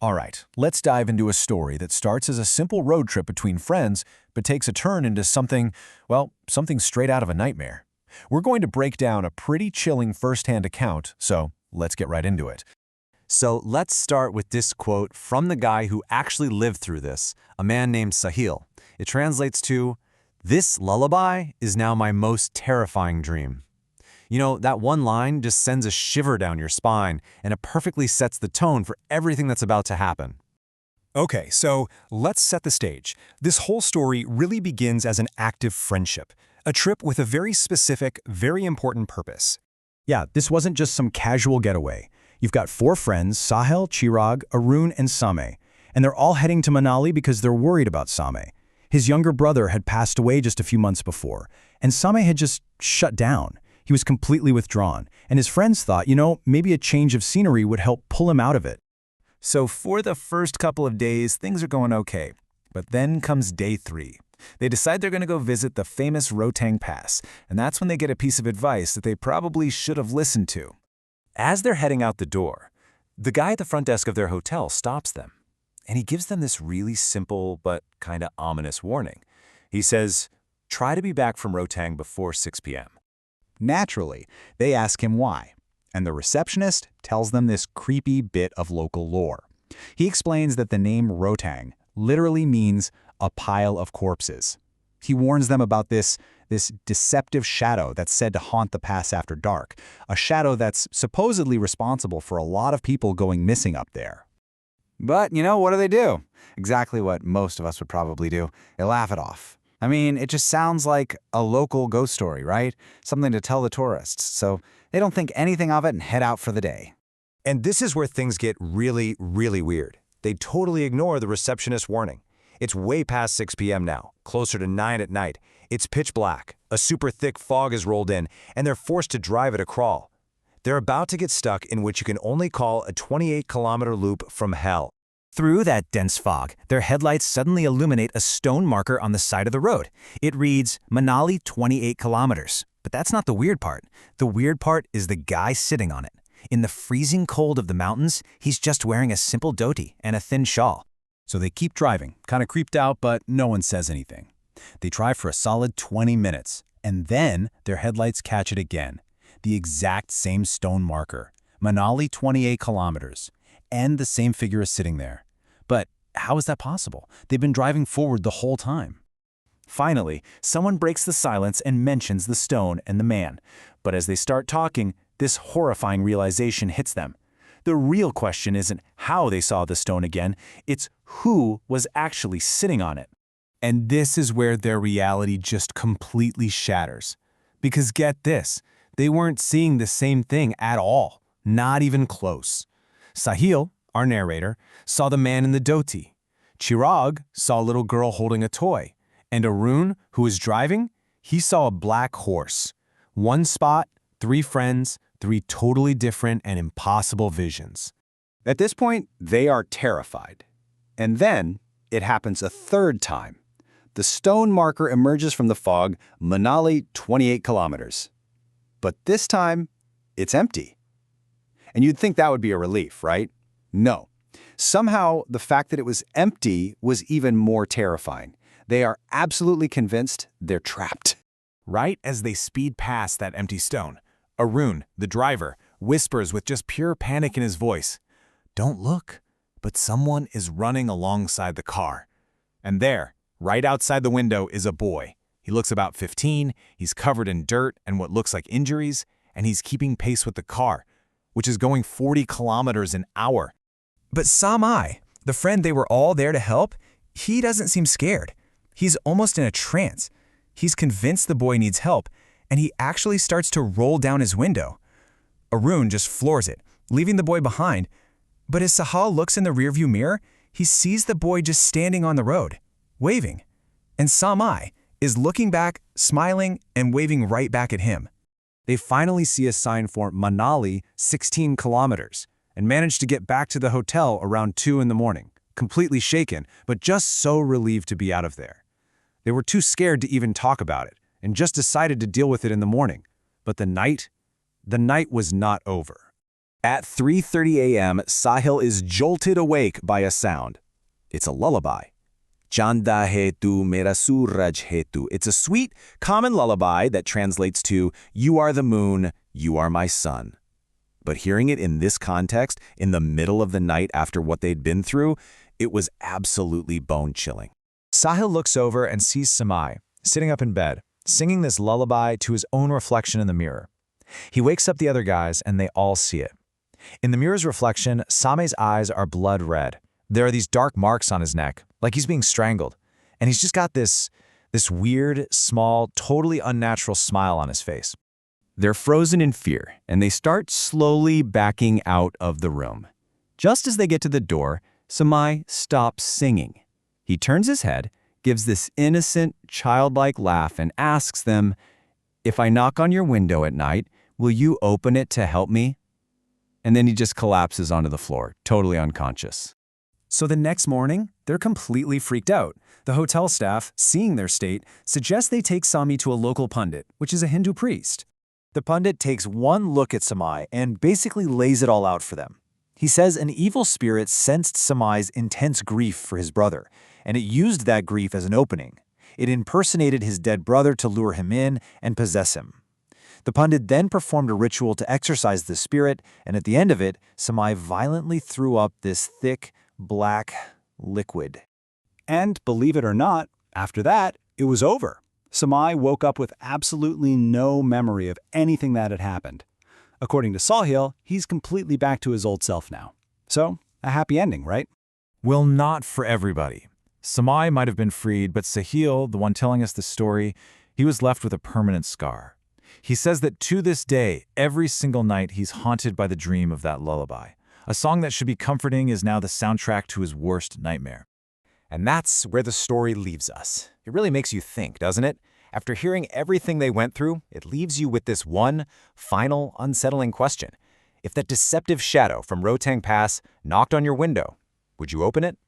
All right, let's dive into a story that starts as a simple road trip between friends, but takes a turn into something, well, something straight out of a nightmare. We're going to break down a pretty chilling first-hand account, so let's get right into it. So let's start with this quote from the guy who actually lived through this, a man named Sahil. It translates to, "This lullaby is now my most terrifying dream." You know, that one line just sends a shiver down your spine, and it perfectly sets the tone for everything that's about to happen. Okay, so let's set the stage. This whole story really begins as an active friendship, a trip with a very specific, very important purpose. Yeah, this wasn't just some casual getaway. You've got four friends, Sahil, Chirag, Arun, and Same, and they're all heading to Manali because they're worried about Same. His younger brother had passed away just a few months before, and Same had just shut down. He was completely withdrawn, and his friends thought, maybe a change of scenery would help pull him out of it. So for the first couple of days, things are going okay. But then comes day 3. They decide they're going to go visit the famous Rotang Pass, and that's when they get a piece of advice that they probably should have listened to. As they're heading out the door, the guy at the front desk of their hotel stops them, and he gives them this really simple but kind of ominous warning. He says, try to be back from Rotang before 6 p.m. Naturally, they ask him why, and the receptionist tells them this creepy bit of local lore. He explains that the name Rotang literally means a pile of corpses. He warns them about this deceptive shadow that's said to haunt the pass after dark, a shadow that's supposedly responsible for a lot of people going missing up there. But, what do? Exactly what most of us would probably do. They laugh it off. I mean, it just sounds like a local ghost story, right? Something to tell the tourists, so they don't think anything of it and head out for the day. And this is where things get really, really weird. They totally ignore the receptionist's warning. It's way past 6 p.m. now, closer to 9 at night. It's pitch black, a super thick fog has rolled in, and they're forced to drive at a crawl. They're about to get stuck in what you can only call a 28-kilometer loop from hell. Through that dense fog, their headlights suddenly illuminate a stone marker on the side of the road. It reads, Manali 28 kilometers. But that's not the weird part. The weird part is the guy sitting on it. In the freezing cold of the mountains, he's just wearing a simple dhoti and a thin shawl. So they keep driving, kind of creeped out, but no one says anything. They drive for a solid 20 minutes, and then their headlights catch it again. The exact same stone marker, Manali 28 kilometers, and the same figure is sitting there. But how is that possible? They've been driving forward the whole time. Finally, someone breaks the silence and mentions the stone and the man. But as they start talking, this horrifying realization hits them. The real question isn't how they saw the stone again, it's who was actually sitting on it. And this is where their reality just completely shatters. Because get this, they weren't seeing the same thing at all, not even close. Sahil, our narrator, saw the man in the dhoti. Chirag saw a little girl holding a toy. And Arun, who was driving, he saw a black horse. One spot, 3 friends, 3 totally different and impossible visions. At this point, they are terrified. And then it happens a third time. The stone marker emerges from the fog, Manali 28 kilometers. But this time, it's empty. And you'd think that would be a relief, right? No. Somehow, the fact that it was empty was even more terrifying. They are absolutely convinced they're trapped. Right as they speed past that empty stone, Arun, the driver, whispers with just pure panic in his voice, "Don't look," but someone is running alongside the car. And there, right outside the window, is a boy. He looks about 15, he's covered in dirt and what looks like injuries, and he's keeping pace with the car, which is going 40 kilometers an hour. But Samai, the friend they were all there to help, he doesn't seem scared. He's almost in a trance. He's convinced the boy needs help, and he actually starts to roll down his window. Arun just floors it, leaving the boy behind. But as Sahal looks in the rearview mirror, he sees the boy just standing on the road, waving. And Samai is looking back, smiling, and waving right back at him. They finally see a sign for Manali 16 kilometers and manage to get back to the hotel around 2 in the morning, completely shaken, but just so relieved to be out of there. They were too scared to even talk about it and just decided to deal with it in the morning. But the night was not over. At 3:30 a.m., Sahil is jolted awake by a sound. It's a lullaby. Chanda hai tu, mera suraj hai tu. It's a sweet, common lullaby that translates to, "You are the moon, you are my sun." But hearing it in this context, in the middle of the night after what they'd been through, it was absolutely bone-chilling. Sahil looks over and sees Samai, sitting up in bed, singing this lullaby to his own reflection in the mirror. He wakes up the other guys and they all see it. In the mirror's reflection, Same's eyes are blood red. There are these dark marks on his neck, like he's being strangled. And he's just got this weird, small, totally unnatural smile on his face. They're frozen in fear, and they start slowly backing out of the room. Just as they get to the door, Samai stops singing. He turns his head, gives this innocent, childlike laugh, and asks them, "If I knock on your window at night, will you open it to help me?" And then he just collapses onto the floor, totally unconscious. So the next morning, they're completely freaked out. The hotel staff, seeing their state, suggests they take Sami to a local pundit, which is a Hindu priest. The pundit takes one look at Samai and basically lays it all out for them. He says an evil spirit sensed Samai's intense grief for his brother, and it used that grief as an opening. It impersonated his dead brother to lure him in and possess him. The pundit then performed a ritual to exorcise the spirit, and at the end of it, Samai violently threw up this thick, black liquid. And believe it or not, after that, it was over. Samai woke up with absolutely no memory of anything that had happened. According to Sahil, he's completely back to his old self now. So, a happy ending, right? Well, not for everybody. Samai might have been freed, but Sahil, the one telling us the story, he was left with a permanent scar. He says that to this day, every single night he's haunted by the dream of that lullaby. A song that should be comforting is now the soundtrack to his worst nightmare. And that's where the story leaves us. It really makes you think, doesn't it? After hearing everything they went through, it leaves you with this one final, unsettling question. If that deceptive shadow from Rotang Pass knocked on your window, would you open it?